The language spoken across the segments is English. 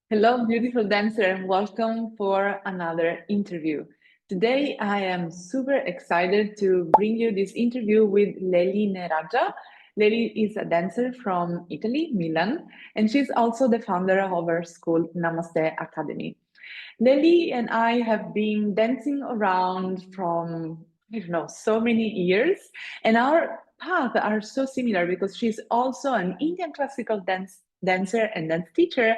Hello, beautiful dancer, and welcome for another interview. Today, I am super excited to bring you this interview with Leli Neeraja. Leli is a dancer from Italy, Milan, and she's also the founder of her school, Namastè Academy. Leli and I have been dancing around from, I don't know, so many years, and our paths are so similar because she's also an Indian classical dancer and dance teacher,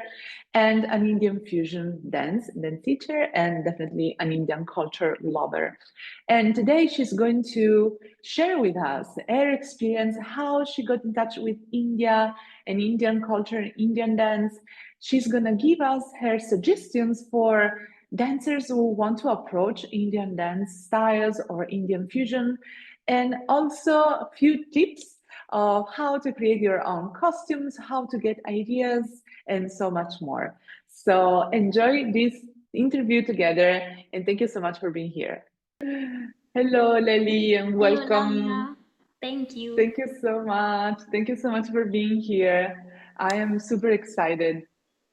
and an Indian fusion dance teacher, and definitely an Indian culture lover. And today she's going to share with us her experience, how she got in touch with India and Indian culture and Indian dance. She's going to give us her suggestions for dancers who want to approach Indian dance styles or Indian fusion, and also a few tips of how to create your own costumes, how to get ideas, and so much more. So enjoy this interview together, and thank you so much for being here. Hello, Leli, and Hello, welcome. Lamia. Thank you. Thank you so much. Thank you so much for being here. I am super excited.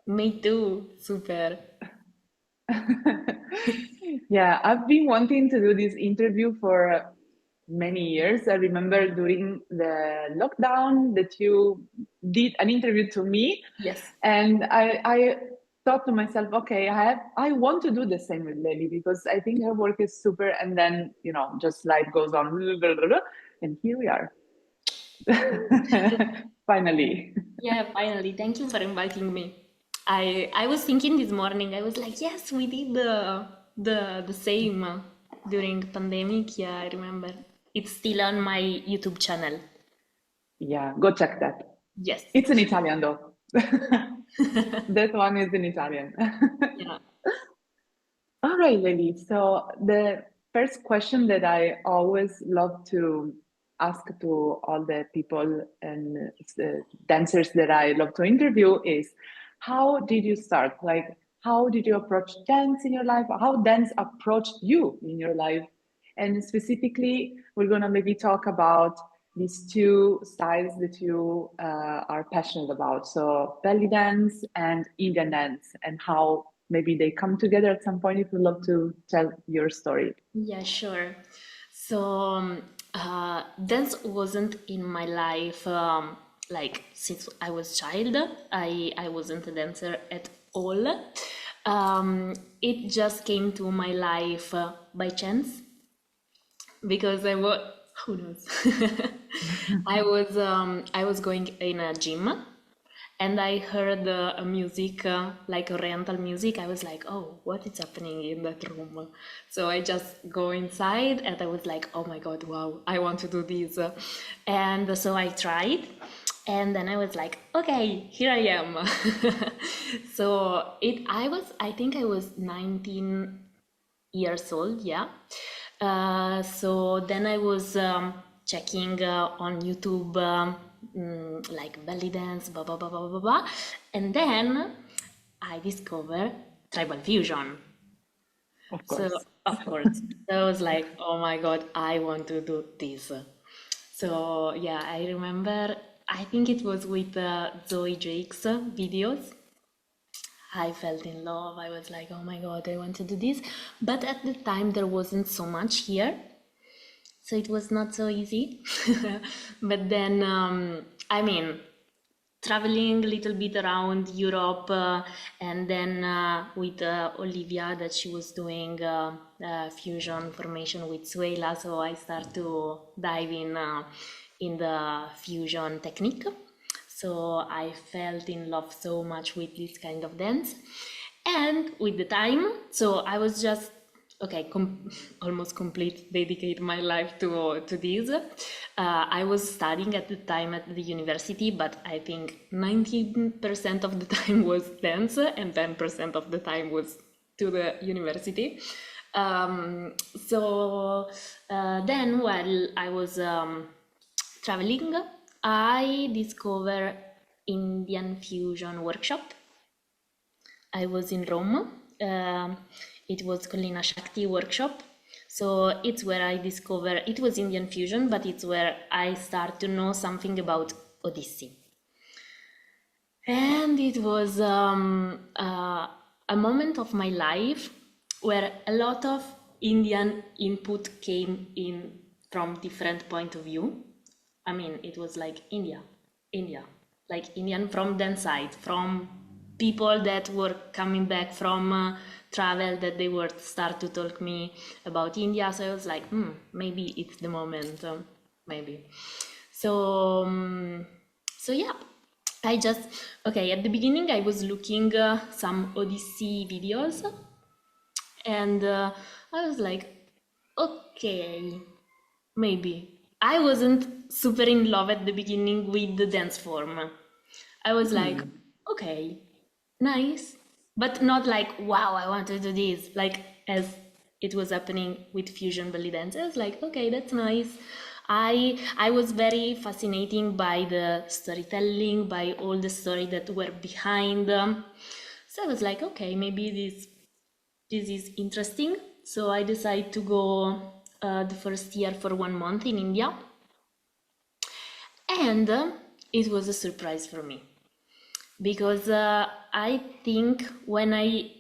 Me too. Super. Yeah, I've been wanting to do this interview for many years. I remember during the lockdown that you did an interview to me, Yes. and I thought to myself, okay, I want to do the same with Lely because I think her work is super. And then just life goes on, and here we are, finally. Yeah, finally. Thank you for inviting me. I was thinking this morning, I was like, yes, we did the same during pandemic. Yeah, I remember. It's still on my YouTube channel. Yeah, go check that. Yes. It's in Italian though. That one is in Italian. Yeah. All right, Lily. So the first question that I always love to ask to all the people and dancers that I love to interview is, how did you start? Like, how did you approach dance in your life? How dance approached you in your life? And specifically, we're gonna maybe talk about these two styles that you are passionate about. So belly dance and Indian dance, and how maybe they come together at some point. If you'd love to tell your story. Yeah, sure. So, dance wasn't in my life like since I was child. I wasn't a dancer at all. It just came to my life by chance because I was, who knows? I was going in a gym and I heard a music like oriental music. I was like, oh, what is happening in that room? So I just go inside and I was like, oh my god, wow, I want to do this. And so I tried, and then I was like, okay, here I am. So I think I was 19 years old, yeah. So then I was checking on YouTube, like belly dance, blah blah blah blah blah blah, and then I discovered tribal fusion. Of So course. of course, I was like, oh my god, I want to do this. So yeah, I remember. I think it was with Zoe Drake's videos. I felt in love. I was like, oh my god, I want to do this. But at the time, there wasn't so much here, so it was not so easy. But then, I mean, traveling a little bit around Europe, and then with Olivia, that she was doing fusion formation with Suela, so I start to dive in the fusion technique. So I felt in love so much with this kind of dance, and with the time, so I was just okay, almost complete dedicate my life to this. I was studying at the time at the university, but I think 19% of the time was dance and 10% of the time was to the university. So then while I was traveling, I discovered Indian fusion workshop. I was in Rome. It was Collina Shakti workshop. So it's where I discovered it was Indian fusion, but it's where I start to know something about Odissi. And it was a moment of my life where a lot of Indian input came in from different point of view. I mean, it was like India, like Indian from then side, from people that were coming back from travel, that they were start to talk me about India. So I was like, maybe it's the moment, maybe. So, so yeah, I just, okay, at the beginning I was looking some Odissi videos, and I was like, okay, maybe. I wasn't super in love at the beginning with the dance form. I was like, okay, nice, but not like, wow, I want to do this, like as it was happening with Fusion Bellydance. I was like, okay, that's nice. I was very fascinating by the storytelling, by all the story that were behind them. So I was like, okay, maybe this is interesting. So I decided to go the first year for 1 month in India, and it was a surprise for me because I think when I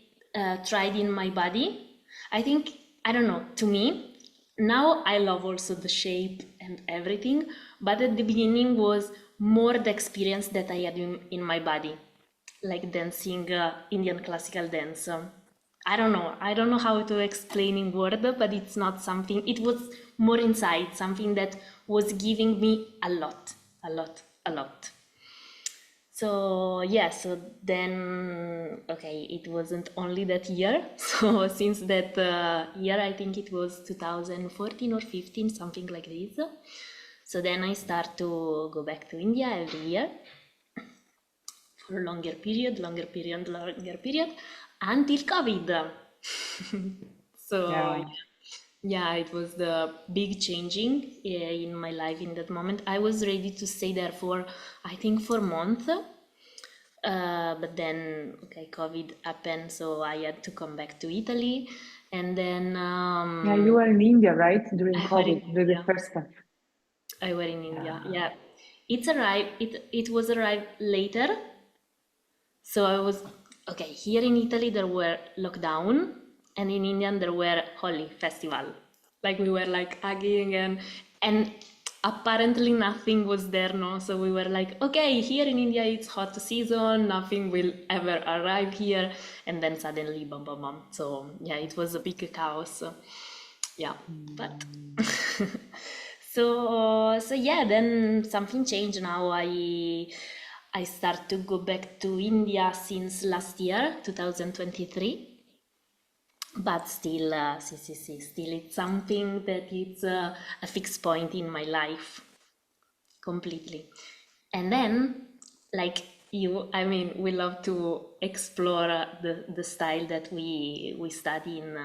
tried in my body, I think, I don't know, to me, now I love also the shape and everything, but at the beginning was more the experience that I had in my body, like dancing Indian classical dance. I don't know how to explain in word, but it's not something, it was more inside, something that was giving me a lot, a lot, a lot. So yeah, so then, okay, it wasn't only that year. So since that year, I think it was 2014 or 15, something like this. So then I start to go back to India every year for a longer period until COVID. So Yeah. yeah, it was the big changing in my life in that moment. I was ready to stay there for, I think, for a month. But then, okay, COVID happened, so I had to come back to Italy. And then Yeah, you were in India, right? During I were in COVID, the India. first time. I were in India. Yeah. Yeah, it's arrived. It was arrived later. So I was okay. Here in Italy, there were lockdown, and in India there were Holi festival. Like we were like hugging, and apparently nothing was there, no. So we were like, okay, here in India it's hot season, nothing will ever arrive here, and then suddenly, bum bum bum. So yeah, it was a big chaos. Yeah, but so yeah, then something changed. Now I start to go back to India since last year, 2023. But still, still it's something that it's a fixed point in my life completely. And then, like you, I mean, we love to explore the style that we study in.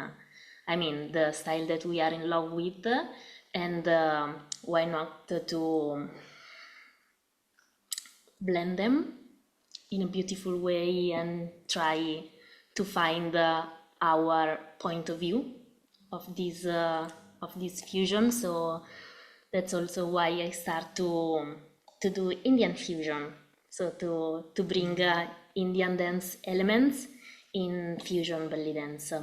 I mean, the style that we are in love with, and why not to blend them in a beautiful way and try to find our point of view of this fusion. So that's also why I start to do Indian fusion. So to bring Indian dance elements in fusion belly dance.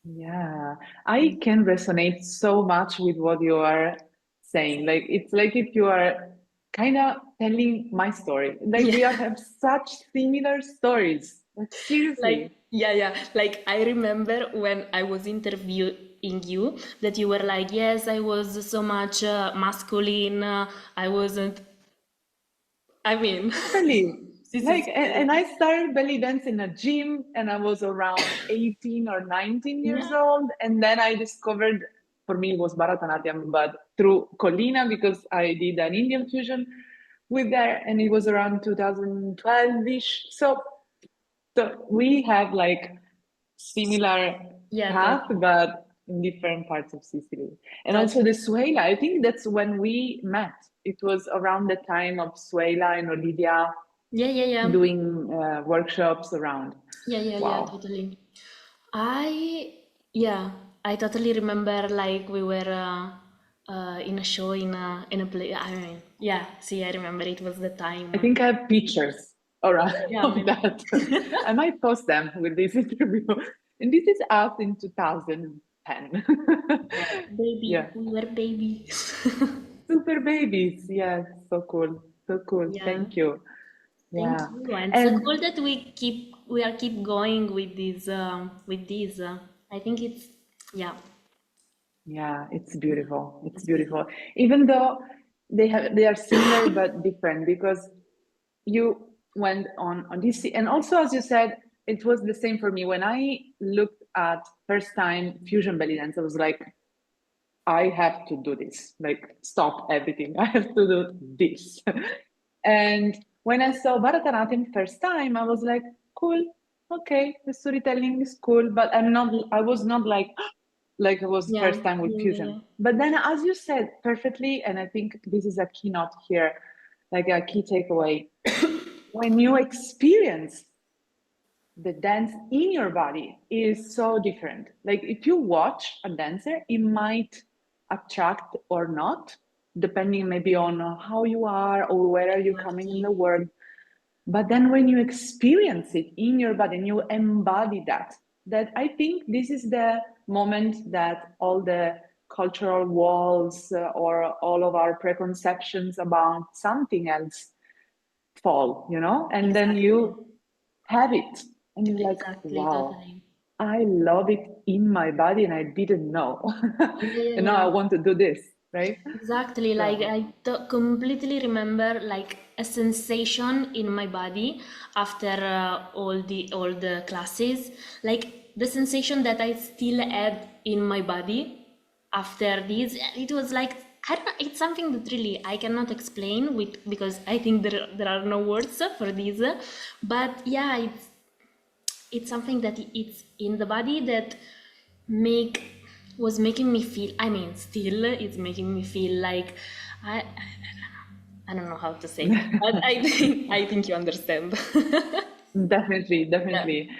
Yeah, I can resonate so much with what you are saying. Like it's like if you are kind of telling my story. Like Yeah. we are have such similar stories. Like Like, seriously. yeah. Like, I remember when I was interviewing you that you were like, yes, I was so much masculine. I wasn't, I mean, Totally. this Like, is and crazy. I started belly dance in a gym and I was around 18 or 19 years Yeah. old. And then I discovered, for me, it was Bharatanatyam, but through Colina because I did an Indian fusion with there and it was around 2012-ish. So we have like similar Yeah, path, totally. but in different parts of Sicily. And also Totally. the Suela, I think that's when we met. It was around the time of Suela and Olivia Yeah. doing workshops around. Yeah, Wow. totally. I, yeah, I totally remember like we were in a show in a play. I mean, yeah. See, I remember it was the time. I think I have pictures Yeah, of maybe. that. I might post them with this interview. And this is us in 2010. Yeah, baby, Yeah. we were babies. Super babies. Yes. So cool. So cool. Yeah. Thank you. Thank Yeah. you. And so And cool that we are keep going with this with this. I think it's yeah, yeah, it's yeah, beautiful. It's it's beautiful. beautiful. Even though they are similar but different because you went on Odissi, and also as you said, it was the same for me. When I looked at first time Fusion Bellydance, I was like, I have to do this. Like, stop everything. I have to do this. And when I saw Bharatanatyam first time, I was like, cool, okay, the storytelling is cool, but I was not like it was Yeah, first time with yeah, yeah, Fusion. yeah. But then, as you said perfectly, and I think this is a keynote here, like a key takeaway, when you experience the dance in your body is so different. Like if you watch a dancer, it might attract or not, depending maybe on how you are or where are you coming in Exactly. the world. But then when you experience it in your body and you embody that, that I think this is the moment that all the cultural walls or all of our preconceptions about something else fall, and then Exactly. you have it and you're like, Exactly. wow, Totally. I love it in my body and I didn't know. Yeah, yeah, And now I yeah. want to do this, right? Exactly. Like So, I completely remember like a sensation in my body after all the classes. Like the sensation that I still had in my body after this. It was like I don't know, it's something that really I cannot explain with because I think there are no words for this. But yeah, it's something that it's in the body that make was making me feel, I mean still it's making me feel like I don't know how to say, but I think you understand. definitely, Yeah. definitely.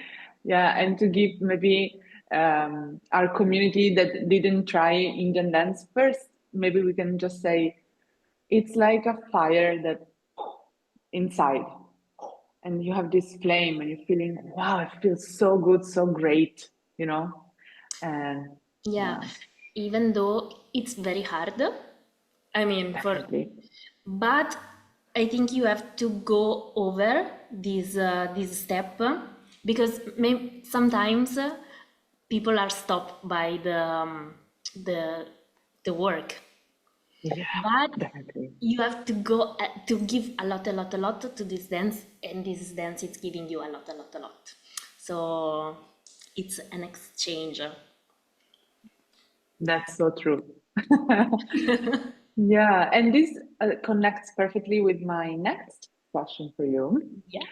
Yeah, and to give maybe our community that didn't try Indian dance first, maybe we can just say it's like a fire that inside, and you have this flame, and you're feeling, wow, it feels so good, so great, and Yeah, yeah, even though it's very hard, I mean, definitely. but I think you have to go over this step because sometimes people are stopped by the the work, Yeah, but definitely. you have to go to give a lot to this dance, and this dance is giving you a lot. So it's an exchange. That's so true. Yeah, and this connects perfectly with my next question for you, Yeah.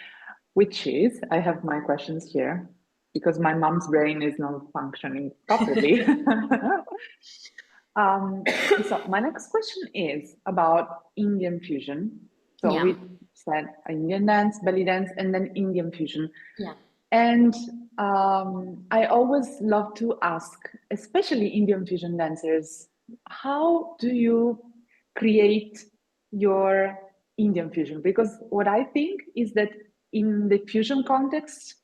which is I have my questions here because my mom's brain is not functioning properly. So my next question is about Indian fusion. So Yeah. we said Indian dance, belly dance, and then Indian fusion. Yeah. And I always love to ask, especially Indian fusion dancers, how do you create your Indian fusion? Because what I think is that in the fusion context,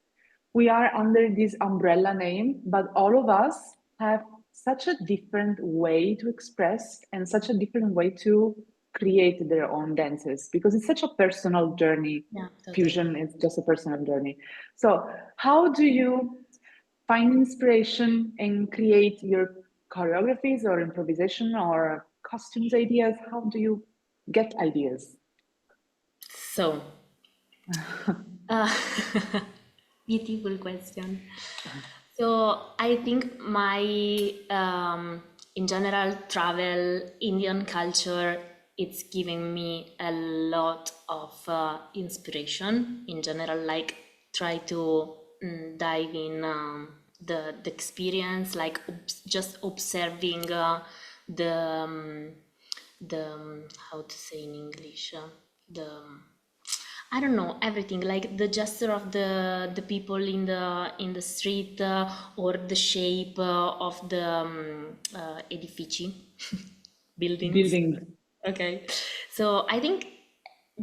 we are under this umbrella name, but all of us have such a different way to express and such a different way to create their own dances because it's such a personal journey. Yeah, totally. Fusion is just a personal journey. So, how do you find inspiration and create your choreographies or improvisation or costumes ideas? How do you get ideas? So, uh, beautiful question. So I think my in general travel Indian culture it's giving me a lot of inspiration in general. Like try to dive in the experience, like just observing the how to say in English the I don't know everything like the gesture of the people in the street or the shape of the edifici. buildings. Building. Okay, so I think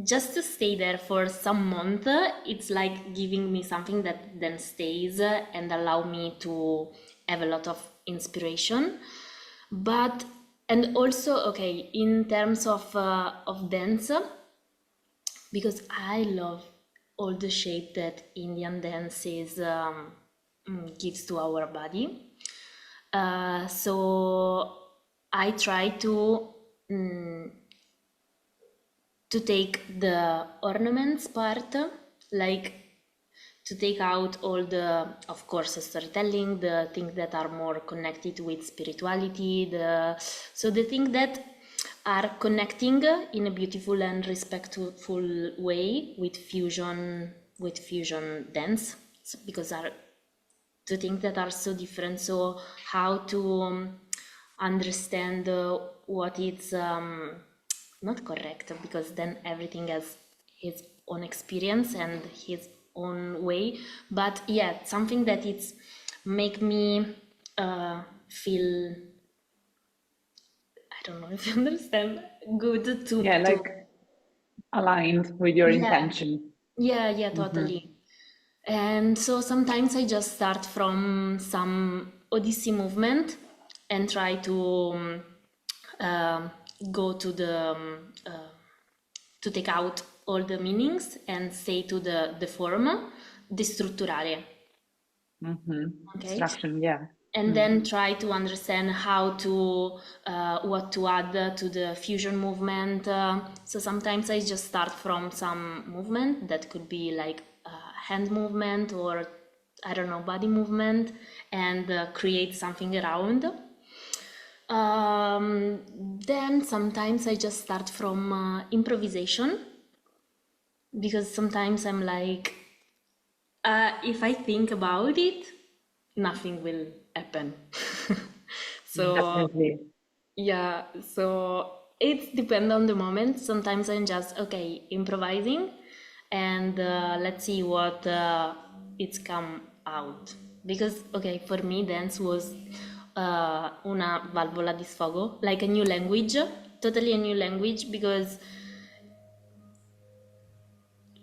just to stay there for some month, it's like giving me something that then stays and allow me to have a lot of inspiration. But and also, okay, in terms of dance, because I love all the shape that Indian dances gives to our body. So I try to take the ornaments part, like to take out all the, of course, storytelling, the things that are more connected with spirituality, so the things that are connecting in a beautiful and respectful way with fusion dance, because are the things that are so different. So how to understand what it's not correct, because then everything has his own experience and his own way. But yeah, something that it's make me feel, I don't know if you understand, good to Yeah, like aligned with your yeah, intention. yeah, Mhm. totally. And so sometimes I just start from some Odissi movement and try to um, go to to take out all the meanings and say to the form, destrutturare. Okay, Instruction, yeah. and then try to understand how to what to add to the fusion movement. So sometimes I just start from some movement that could be like hand movement, or I don't know, body movement, and create something around. Then sometimes I just start from improvisation, because sometimes I'm like, if I think about it, nothing will happen. So Definitely. yeah, so it depends on the moment. Sometimes I'm just okay improvising, and let's see what it's come out. Because okay, for me dance was una valvola di sfogo, like a new language, totally a new language, because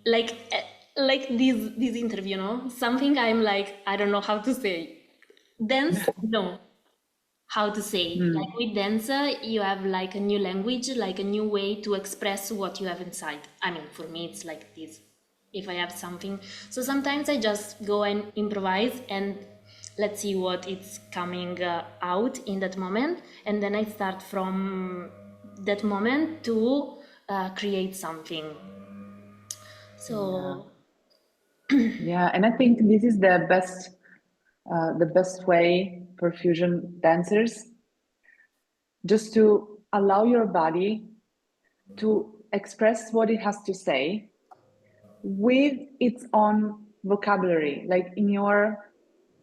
like like this interview, no, something I'm like I don't know how to say. Dance, no, how to say. Like with dance, you have like a new language, like a new way to express what you have inside. I mean, for me, it's like this. If I have something, so sometimes I just go and improvise and let's see what it's coming out in that moment, and then I start from that moment to create something. So Yeah, and I think this is the best way for fusion dancers, just to allow your body to express what it has to say with its own vocabulary. Like in your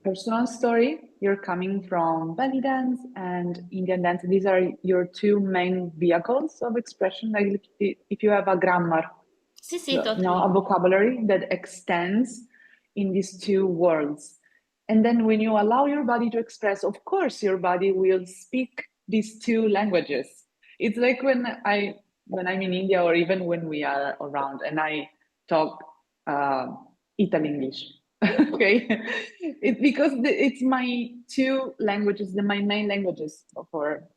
personal story, you're coming from belly dance and Indian dance. These are your two main vehicles of expression. Like if you have a grammar, sì, a totally. vocabulary that extends in these two worlds. And then when you allow your body to express, of course, your body will speak these two languages. It's like when I'm in India, or even when we are around and I talk uh, Italian English. Okay, because it's my two languages, my main languages for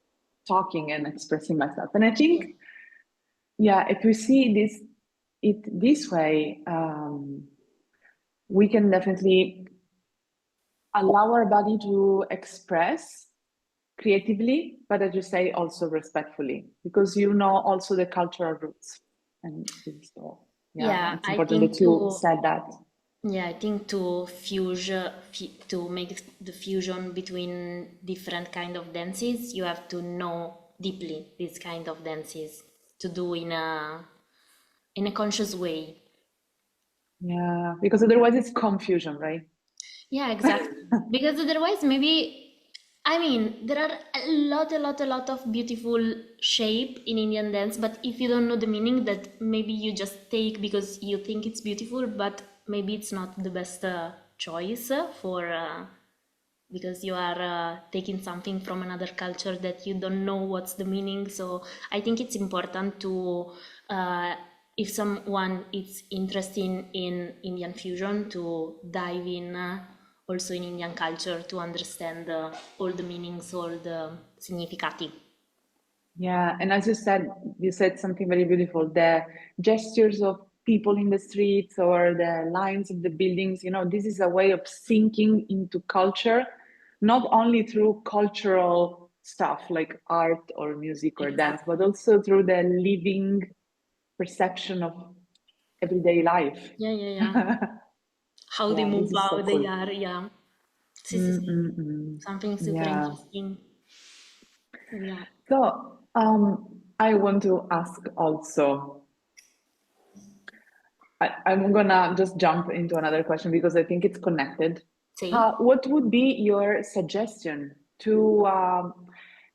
talking and expressing myself. And I think, yeah, if we see it this way, we can definitely allow our body to express creatively, but as you say, also respectfully, because you know also the cultural roots. And so, yeah, Yeah, it's I important think that you said that. yeah, I think to to make the fusion between different kind of dances, you have to know deeply this kind of dances to do in a conscious way. Yeah, because otherwise it's confusion, right? Yeah, exactly. Because otherwise, maybe, I mean, there are a lot of beautiful shape in Indian dance, but if you don't know the meaning, that maybe you just take because you think it's beautiful, but maybe it's not the best choice for because you are taking something from another culture that you don't know what's the meaning. So I think it's important to, if someone is interested in Indian fusion, to dive in also in Indian culture to understand all the meanings, all the significati. Yeah, and as you said something very beautiful. The gestures of people in the streets or the lines of the buildings, you know, this is a way of sinking into culture, not only through cultural stuff like art or music or dance, Exactly. but also through the living perception of everyday life. Yeah, yeah, yeah. How they Yeah, move, this is how so they cool. are, yeah. This is Mm-mm-mm. something super Yeah. interesting. So yeah. So I want to ask also. I'm gonna just jump into another question because I think it's connected. See? What would be your suggestion to,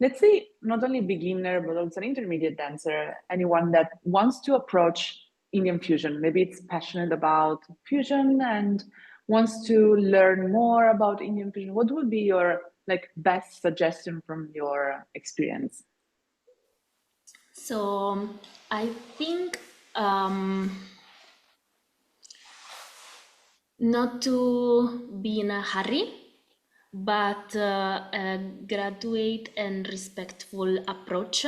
let's say, not only beginner, but also an intermediate dancer, anyone that wants to approach Indian fusion? Maybe it's passionate about fusion and wants to learn more about Indian fusion. What would be your like best suggestion from your experience? So I think um, not to be in a hurry, but a graduate and respectful approach,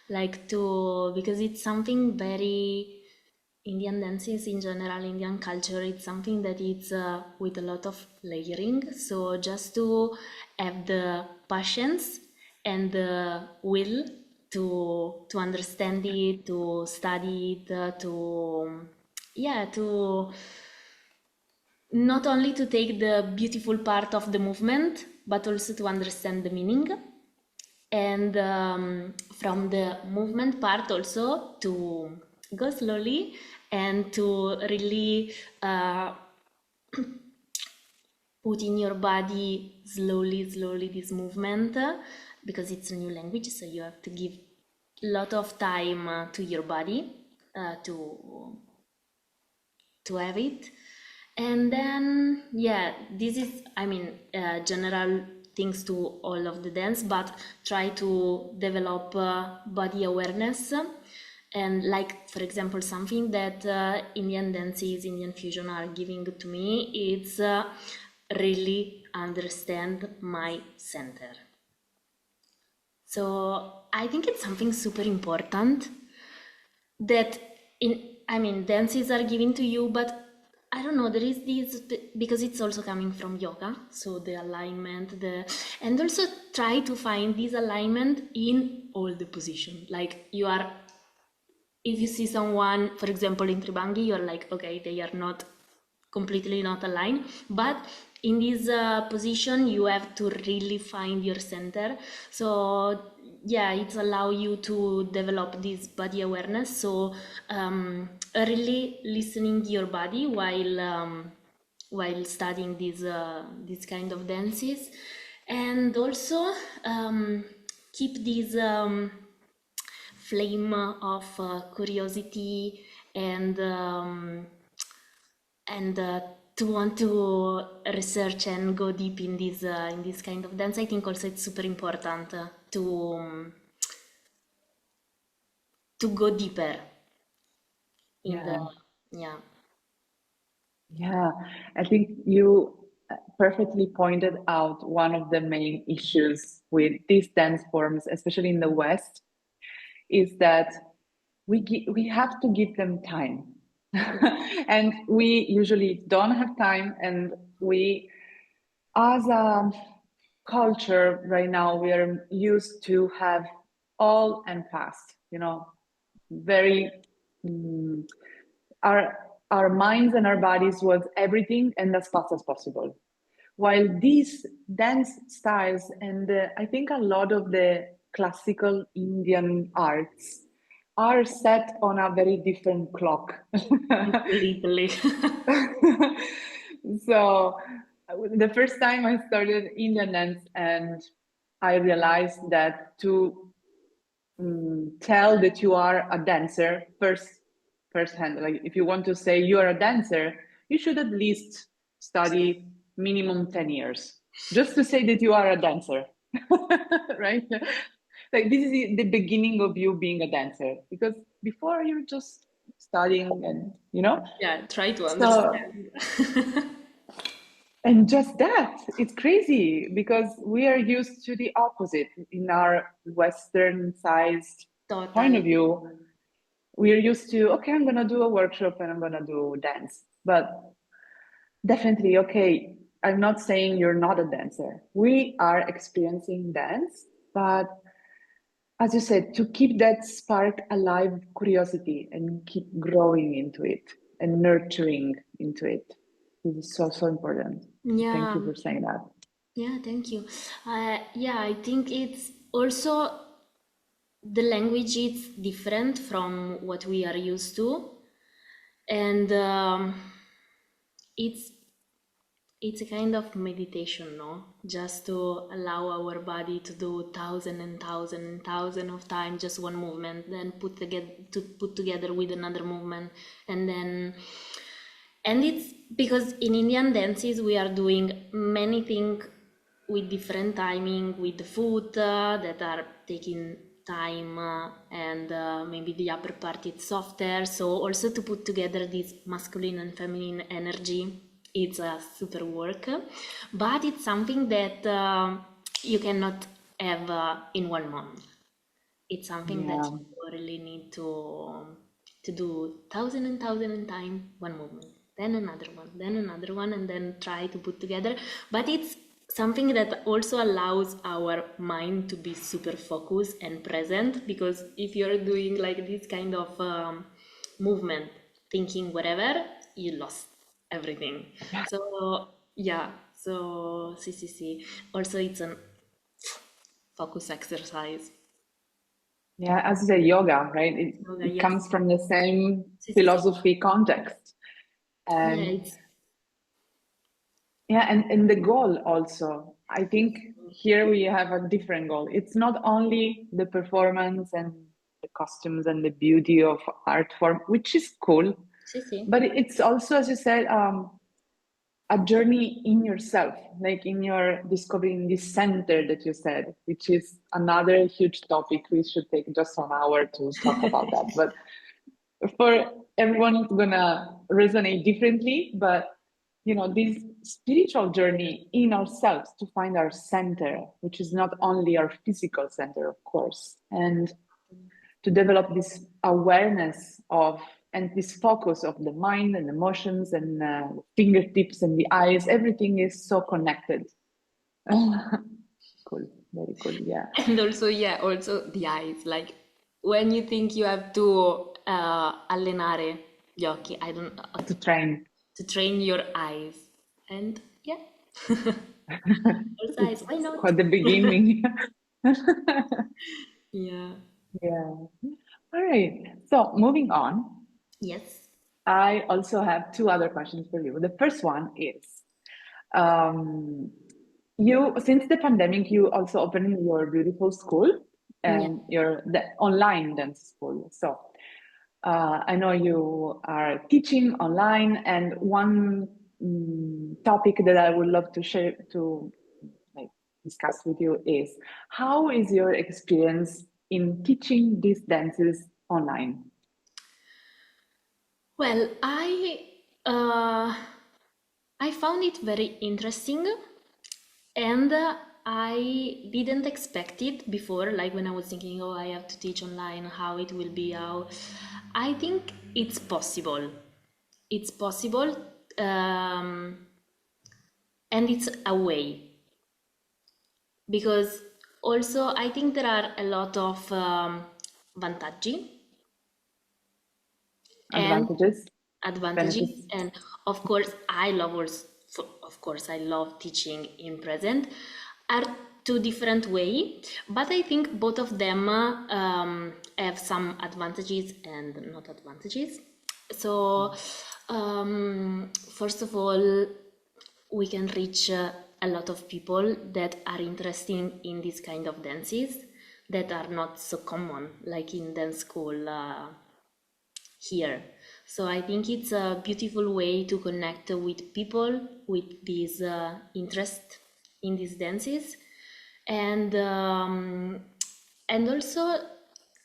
like to, because it's something very Indian dances in general, Indian culture, it's something that it's with a lot of layering. So just to have the patience and the will to understand it, to study it, to yeah, to not only to take the beautiful part of the movement, but also to understand the meaning. And from the movement part also to go slowly and to really put in your body slowly, slowly this movement, because it's a new language, so you have to give a lot of time to your body to have it. And then, yeah, this is, I mean, general things to all of the dance, but try to develop body awareness. And like, for example, something that Indian dances, Indian fusion are giving to me, it's really understand my center. So I think it's something super important that I mean, dances are given to you, but I don't know, there is this, because it's also coming from yoga, so the alignment, and also try to find this alignment in all the position. Like you are, if you see someone, for example, in Tribangi, you're like, okay, they are not completely not aligned, but in this position, you have to really find your center. So yeah, it's allow you to develop this body awareness. So really listening to your body while studying these kind of dances, and also keep this flame of curiosity and and to want to research and go deep in this kind of dance. I think also it's super important to go deeper in the Yeah. yeah. Yeah, I think you perfectly pointed out one of the main issues with these dance forms, especially in the West, is that we have to give them time. And we usually don't have time, and we, as a culture right now, we are used to have all and fast, you know, very mm, our our minds and our bodies was everything and as fast as possible. While these dance styles and I think a lot of the classical Indian arts are set on a very different clock. Completely. So the first time I started Indian dance, and I realized that to tell that you are a dancer firsthand, like if you want to say you are a dancer, you should at least study minimum 10 years. just to say that you are a dancer, right? Like this is the beginning of you being a dancer, because before you're just studying and, Yeah, try to so, understand. and just that, it's crazy because we are used to the opposite in our Western sized point of Totally. view. We're used to, okay, I'm going to do a workshop and I'm going to do dance. But definitely, okay, I'm not saying you're not a dancer. We are experiencing dance, but as you said, to keep that spark alive, curiosity, and keep growing into it and nurturing into it. This is so, so important. Thank Yeah, you for saying that. yeah, thank you. Yeah, I think it's also the language is different from what we are used to, and it's it's a kind of meditation, no? Just to allow our body to do thousand and thousand and thousand of time just one movement, then put together with another movement, and then and it's because in Indian dances we are doing many things with different timing with the foot that are taking time and maybe the upper part is softer, so also to put together this masculine and feminine energy, it's a super work, but it's something that you cannot have in 1 month. It's something that Yeah. you really need to do thousand and thousand and time one movement, then another one, and then try to put together. But it's something that also allows our mind to be super focused and present, because if you're doing like this kind of movement, thinking whatever, you lost everything. So yeah, so see. Also, it's a focus exercise. Yeah, as you said, yoga, right? Yoga, It yes. comes from the same Sì. philosophy context. Yeah, And it's yeah, and the goal also. I think here we have a different goal. It's not only the performance and the costumes and the beauty of art form, which is cool, sì. but it's also, as you said, a journey in yourself, like in your discovering this center that you said, which is another huge topic. We should take just 1 hour to talk about that. But for everyone, it's gonna resonate differently. But this spiritual journey in ourselves to find our center, which is not only our physical center, of course, and to develop this awareness of and this focus of the mind and emotions and fingertips and the eyes. Everything is so connected. Cool, very cool. Yeah, And also, yeah, also the eyes. Like when you think you have to allenare gli occhi, I don't know, to train. to train your eyes. And yeah, also eyes, It's why not? quite the beginning. Yeah. Yeah. All right. So moving on, Yes. I also have two other questions for you. The first one is, um, you since the pandemic, you also opened your beautiful school Yeah. and the online dance school. So I know you are teaching online, and one topic that I would love to share to like discuss with you is how is your experience in teaching these dances online? Well, uh, I found it very interesting, and I didn't expect it before. Like when I was thinking, oh, I have to teach online, how it will be, how I think it's possible. It's possible, um, and it's a way, because also I think there are a lot of vantaggi and Advantages, advantages, benefits, and of course I love also, of course I love teaching in present, are two different way, but I think both of them have some advantages and not advantages. So first of all, we can reach a lot of people that are interested in this kind of dances that are not so common like in dance school here. So I think it's a beautiful way to connect with people with this interest in these dances, and also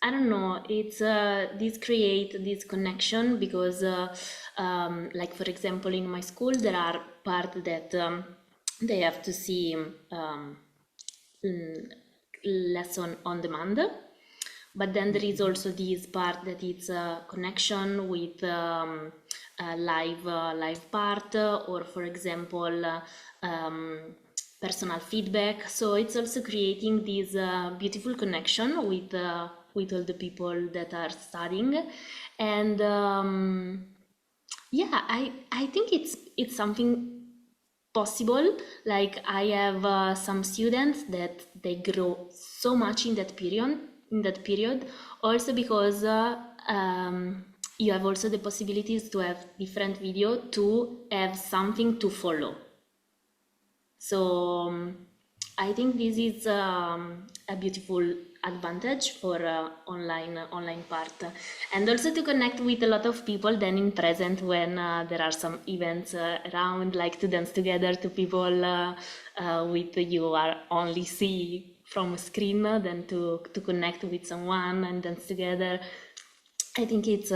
I don't know, it's this create this connection because like for example in my school there are part that they have to see lesson on demand, but then there is also this part that it's a connection with a live part, or for example personal feedback. So it's also creating this beautiful connection with all the people that are studying, and yeah, I think it's something possible. Like I have some students that they grow so much in that period, also because you have also the possibilities to have different video to have something to follow. So I think this is a beautiful advantage for online part, and also to connect with a lot of people then in present when there are some events around, like to dance together to people with you are only see from a screen, then to connect with someone and dance together. I think it's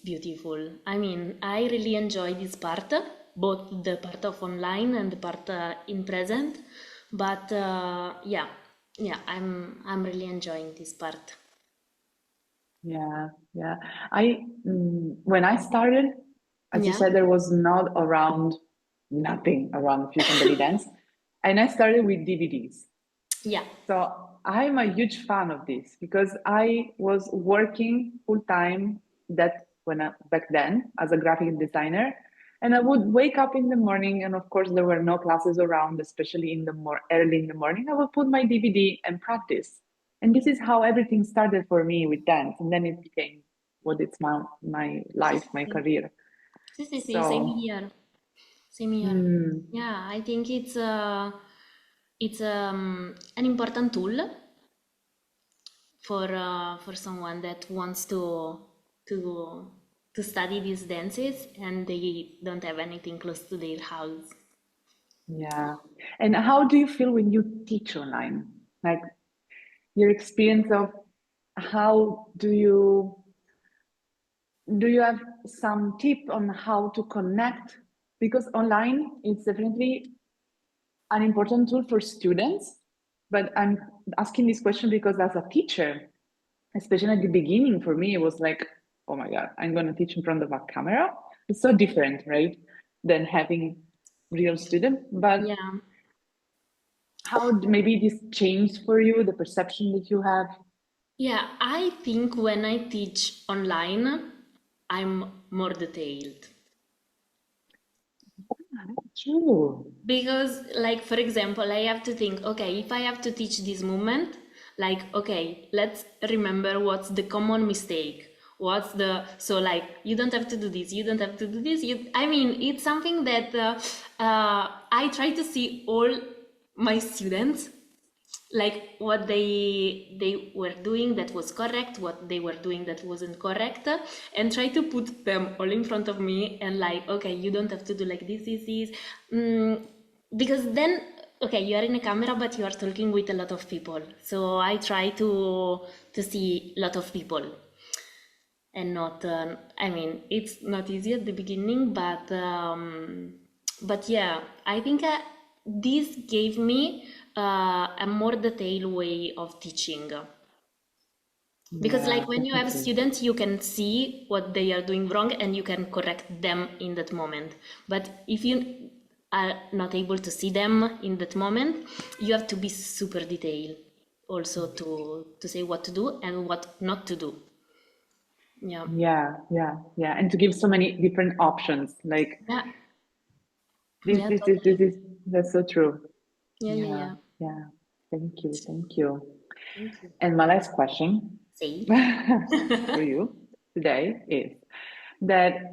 beautiful. I mean, I really enjoy this part, both the part of online and the part in present. But yeah, I'm really enjoying this part. Yeah, yeah. When I started, as you Yeah, said, there was nothing around fusion belly dance, and I started with DVDs. yeah, So I'm a huge fan of this because I was working full time back then as a graphic designer, and I would wake up in the morning, and of course there were no classes around, especially in the more early in the morning. I would put my DVD and practice, and this is how everything started for me with dance, and then it became what it's my life, my career. same So, here, same here. mm, Yeah, I think it's an important tool for someone that wants to to study these dances and they don't have anything close to their house. yeah. And how do you feel when you teach online? Like your experience of how do you have some tip on how to connect? Because online it's definitely an important tool for students, but I'm asking this question because as a teacher, especially at the beginning, for me, it was like, oh my God, I'm going to teach in front of a camera. It's so different, right? Than having real student. But Yeah, how maybe this changed for you, the perception that you have? yeah, I think when I teach online, I'm more detailed. True. Because, like, for example, I have to think, okay, if I have to teach this movement, like, okay, let's remember what's the common mistake. So like, you don't have to do this, you don't have to do this. I mean, it's something that I try to see all my students, like what they were doing that was correct, what they were doing that wasn't correct, and try to put them all in front of me and like, okay, you don't have to do like this. Because then, okay, you are in a camera but you are talking with a lot of people, so I try to see a lot of people and not I mean, it's not easy at the beginning, but yeah, I think this gave me a more detailed way of teaching, because Yeah, like when you have definitely. students you can see what they are doing wrong and you can correct them in that moment, but if you are not able to see them in that moment, you have to be super detailed also to say what to do and what not to do. Yeah, Yeah, yeah, yeah. And to give so many different options. Like yeah, this, yeah, this, this, this totally. is that's so true. Yeah, yeah, Yeah, yeah. yeah. Thank you, thank you. Thank you. And my last question See? for you today is that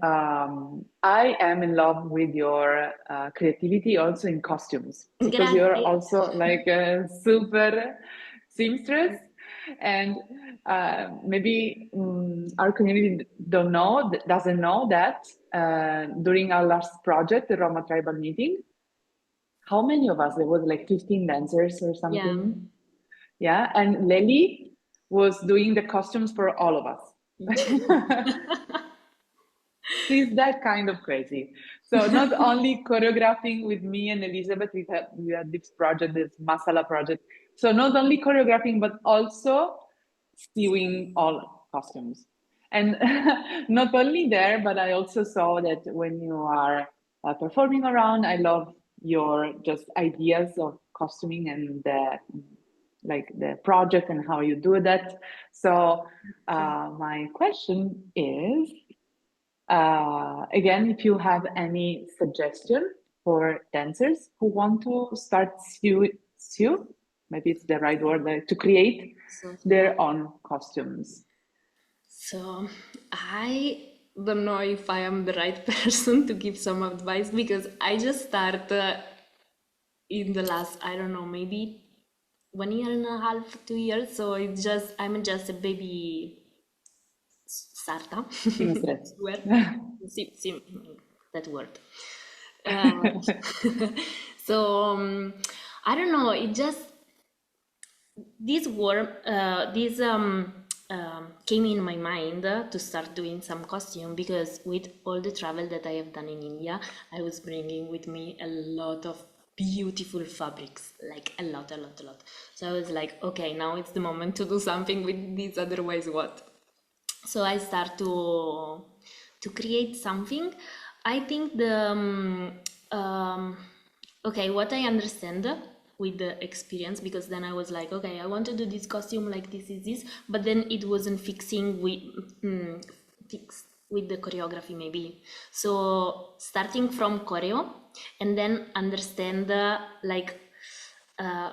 I am in love with your creativity also in costumes because you're Grazie. also like a super seamstress, and maybe our community doesn't know that during our last project, the Roma tribal meeting, how many of us? There was like 15 dancers or Yeah. something. Yeah, and Leli was doing the costumes for all of us. She's that kind of crazy. So not only choreographing with me and Elizabeth, we had this project, this Masala project. So not only choreographing, but also sewing all costumes. And not only there, but I also saw that when you are performing around, I love your just ideas of costuming and the project and how you do that. So my question is, again, if you have any suggestion for dancers who want to start sew, maybe it's the right word, to create So, yeah. their own costumes. So I don't know if I am the right person to give some advice because I just started in the last, I don't know, maybe 1 year and a half, 2 years. So I'm just a baby sarta. Finestre. Word. Sì, that word. Uh, so I don't know. It just this came in my mind to start doing some costume because with all the travel that I have done in India, I was bringing with me a lot of beautiful fabrics, like a lot. So I was like, okay, now it's the moment to do something with this, otherwise what? So I start to create something. I think okay, what I understand with the experience, because then I was like, okay, I want to do this costume like this is this, but then it wasn't fixing with the choreography maybe. So starting from choreo and then understand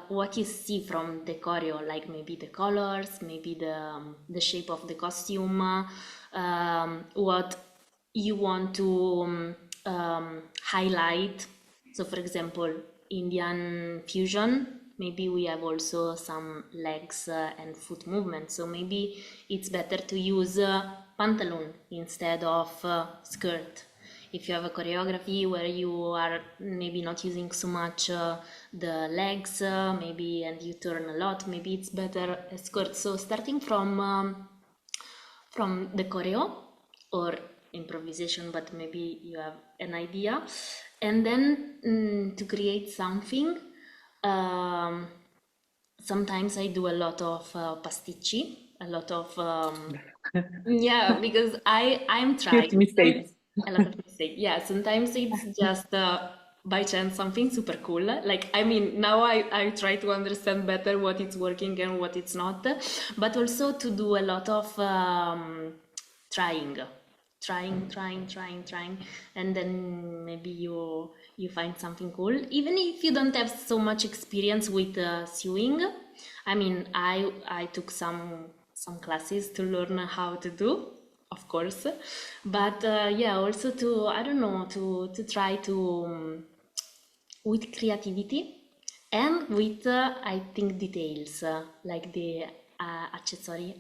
what you see from the choreo, like maybe the colors, maybe the shape of the costume, what you want to highlight. So for example, Indian fusion, maybe we have also some legs and foot movement. So maybe it's better to use pantaloon instead of skirt. If you have a choreography where you are maybe not using so much the legs, maybe, and you turn a lot, maybe it's better a skirt. So starting from the choreo or improvisation, but maybe you have an idea, and then to create something. Sometimes I do a lot of pasticci, a lot of yeah, because I'm Cute trying. mistakes. A lot of mistakes. Yeah, sometimes it's just by chance something super cool. Like, I mean, now I try to understand better what it's working and what it's not, but also to do a lot of trying, trying, and then maybe you find something cool. Even if you don't have so much experience with sewing. I mean, I took some classes to learn how to do, of course, but yeah, also to, I don't know, to try to with creativity and with I think details like the accessory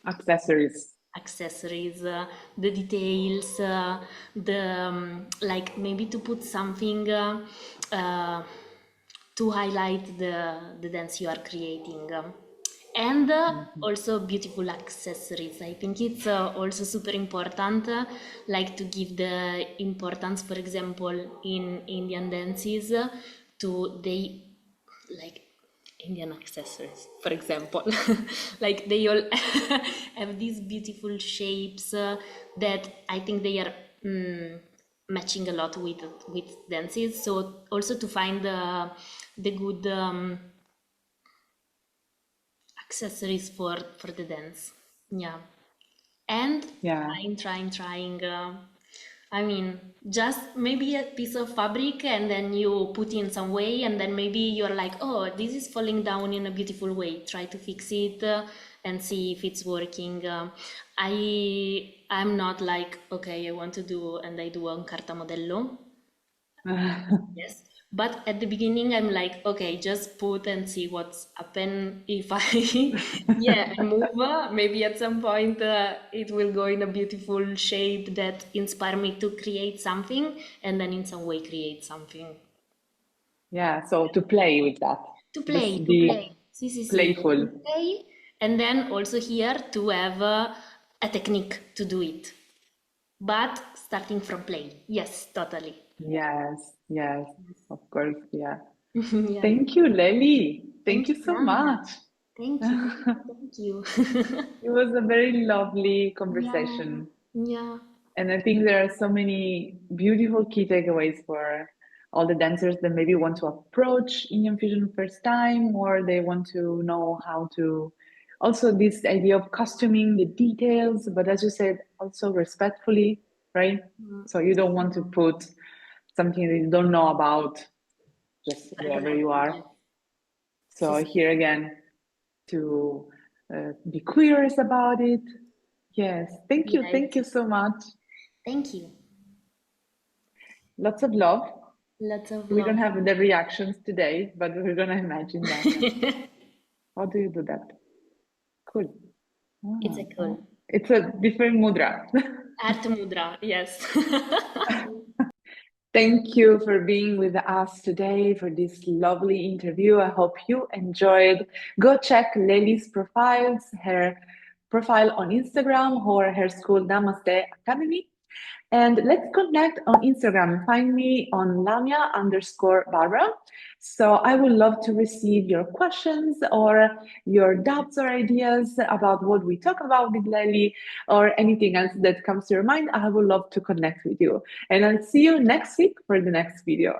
Accessories. accessories, the details, the like maybe to put something to highlight the dance you are creating. And also beautiful accessories. I think it's also super important, like to give the importance, for example, in Indian dances, to they like Indian accessories, for example. Like they all have these beautiful shapes that I think they are matching a lot with dances. So also to find the good accessories for the dance. Yeah. And Yeah. trying. I mean, just maybe a piece of fabric and then you put in some way and then maybe you're like, oh, this is falling down in a beautiful way. Try to fix it and see if it's working. I'm not like, okay, I want to do and I do un carta modello. Yes. But at the beginning, I'm like, okay, just put and see what's happen. If I, yeah, I move, maybe at some point it will go in a beautiful shape that inspire me to create something, and then in some way create something. Yeah, so to play with that. To Just play, to be play. Sì, sì, sì. playful. To play, and then also here to have a technique to do it. But starting from play. Yes, totally. Yes, yes, of course, yeah. Yeah. Thank you, Leli. Thank Thank you you, so Lamia. much. Thank you, thank you, thank you. It was a very lovely Yeah, conversation. yeah. And I think there are so many beautiful key takeaways for all the dancers that maybe want to approach Indian fusion first time, or they want to know how to also this idea of costuming the details, but as you said, also respectfully, right? Mm, So you don't want to put something that you don't know about just wherever you exactly, are. yes. Sì, So sì. here again, to be curious about it. Yes, thank Yes. you so much. Thank you. Lots of love. Lots of We don't love. have the reactions today, but we're gonna imagine that. How do you do that? Cool. It's Ah, a ah. cool. It's a different mudra. Art Mudra, yes. Thank you for being with us today for this lovely interview. I hope you enjoyed. Go check Leli's profiles, her profile on Instagram or her school Namastè Academy. And let's connect on Instagram. Find me on Lamia_Barbara. So I would love to receive your questions or your doubts or ideas about what we talk about with Leli or anything else that comes to your mind. I would love to connect with you. And I'll see you next week for the next video.